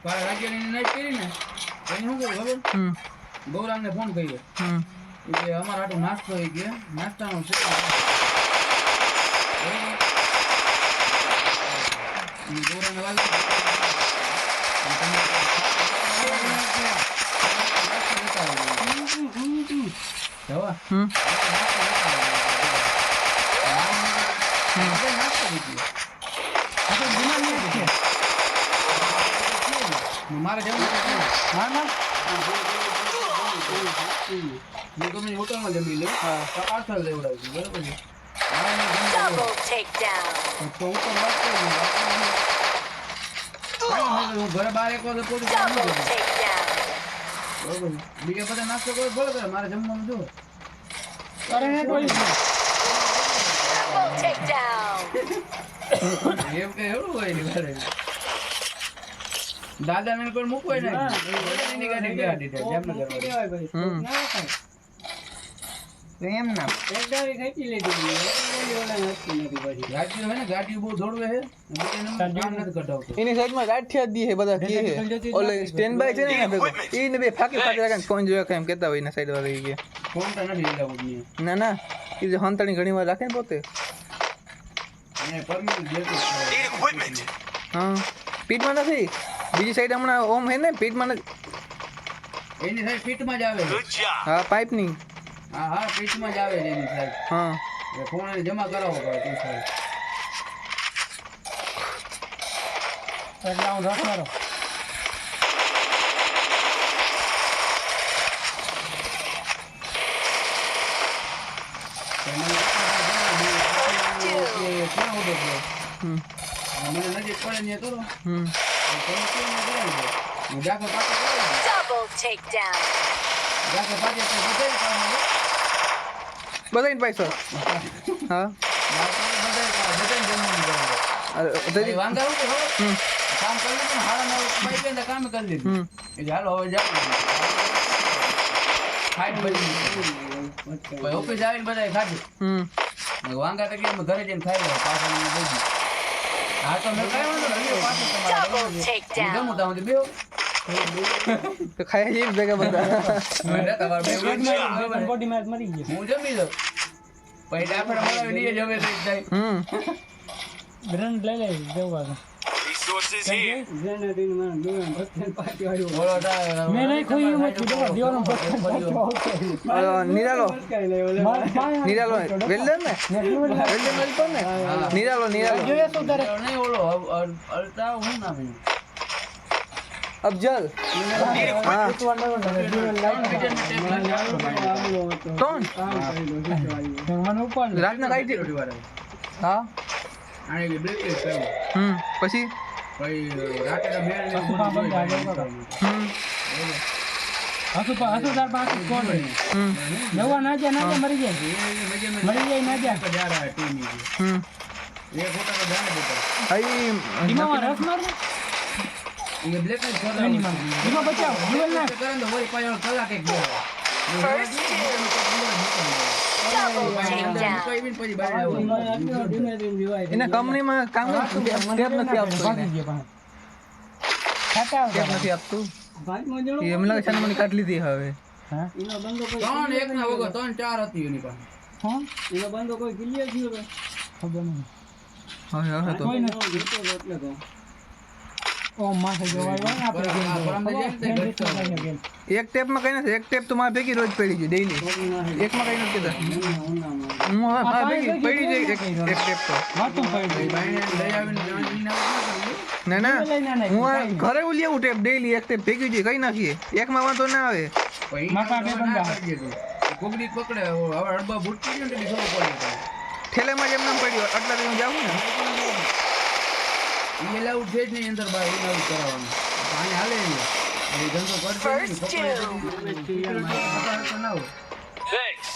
પાર રાજ્યની નાઈટ કરી ને એને શું કર્યું ખબર ગૌરાંગને ફોન કર્યો કે અમારા હાટું નાસ્તો હોય કે નાસ્તાનો છે ગૌરાંગને વાત મારે જમવું હા ના હું તમે હોટલમાં જમી લે પાર્સલ લેવડાવું છું બરાબર છે તો હું પણ વાત કરું હું ઘરે બહાર એક વાગે પહોંચું બરાબર બીજા બધા નાસ્તો કરો ભલે કરે મારે જમવાનું જો અરે એમ કે એવું હોય ને ઘરે દાદા ને કોઈ મૂકવાય નહીં એની ગાડી બેહા દીધા જામનગર કહેવાય ભાઈ તો એમ ના એક ગાડી ખેંચી લીધી ઓલા નથી નથી પછી ગાડી હોય ને ગાડી બહુ દોડવે છે કામ નથી કઢાવતો એની સાઈડમાં ગાંઠિયા દી હે બધા કે હે ઓલે સ્ટેન્ડ બાય છે ને એના ભેગો ઈને બે ફાકી રાખે ફોન જોયા કેમ કહેતા હોય એના સાઈડ વાળી કે ફોન તો નથી લેલા બોલી ના ના એ જે હંતાણી ઘણી વાર રાખે ને પોતે એને પરમિટ દેતો હા પીઠમાં નથી બીજી સાઈડ હમણાં ઓમ હે ને પીઠમાં એની સાઈડ પીઠમાં જ આવે હા પાઇપ ની હા હા પીઠમાં જ આવે એની સાઈડ હા એ ફોન એને જમા કરાવવો પડે તે સાઈડ એટલે હું રસ મારો મને નજીક પડે ને કરો જાકે પાછો Double takedown. જાકે પાછો બધાને પૈસા હા અરે વાંધા હું કામ કરી લીધું હાડા બાઈક ને કામ કરી લીધું એ હાલો હવે જાવ ખાઈ બધી ઓફિસ આવીને બધાએ ખાધું વાંગા તો કે ઘરે જઈને ખાઈ લો પાછળ બધું હા તો મેં કાંઈ વાંધો નહીં પાછું Double takedown. જમું તાવ બેહો તો ખાઈ જઈ ભેગા બધા બોડી માર મરી ગયો હું જમી લો પછી આપણે મળાવી લઈએ જમે તો જાય બ્રેન્ડ લઈ લે જવા Resources here. મેં નહીં ખોયું મત દીવાનો નિરાલો નિરાલો વેલ્ડર ને વેલ્ડર વેલ્ડર ને નિરાલો નિરાલો જોઈએ શું તારે નહીં ઓલો અલ્ટા હું નામ એનું? અફજલ હા કોણ મને ઉપર રાજના કાઈ રોટી વાળા હા આને કે બ્લેક ટેપ કર્યો પછી પછી રાતે બેલ ને હસુ તાર પાસે કોણ નવા ના જા મરી જાય ના જા પજારા ટીમી એ ફોટા તો જાણે દેતા આઈ ધીમા રસ માર એ બ્લેક ને ધીમા બચાવ જીવન ના કરે તો વળી પાછળ કલાક એક બે First two. Double takedown. પછી બહાર આવ્યો એના કંપનીમાં કામ સ્ટેપ નથી આપતું સ્ટેપ નથી આપતું એમ લાગે છે મને કાઢ લીધી હવે ત્રણ એક ના વગર ત્રણ ચાર હતી એની પાસે ખબર નહીં હવે હવે તો ઓ માથે જોવાય એક ટેપમાં કઈ નથી એક ટેપ તો મારે ભેગી રોજ પડી છે ડેઈલી એકમાં કઈ નથી કહેતા હું હવે મારે ભેગી પડી જાય એક ટેપ તો ના ના હું આ ઘરે ઉલી આવું ટેપ ડેઈલી એક ટેપ ભેગી જાય કઈ નાખીએ એકમાં વાંધો ના આવે કોકડી પકડે હવે અડબા ભૂટકી ગયો ને ખબર પડે ઠેલામાં જ એમ નામ પડ્યું આટલા હું જાઉં ને એ લાઉટ છે જ નહીં અંદર બહાર લાઉટ કરાવવાનું પાણી હાલે નહીં એ ધંધો કરશે First two. Thanks.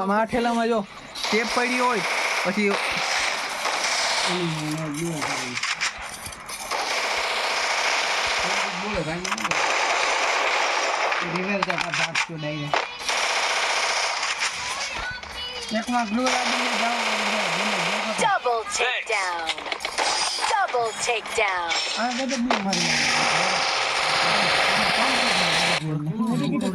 મારા ઠેલામાં જો ટેપ પડી હોય પછી બોલે એકમાં ગ્લુ લાગી જાવ Double takedown. Double Double takedown. આ ગજબ બી મારી નાખે.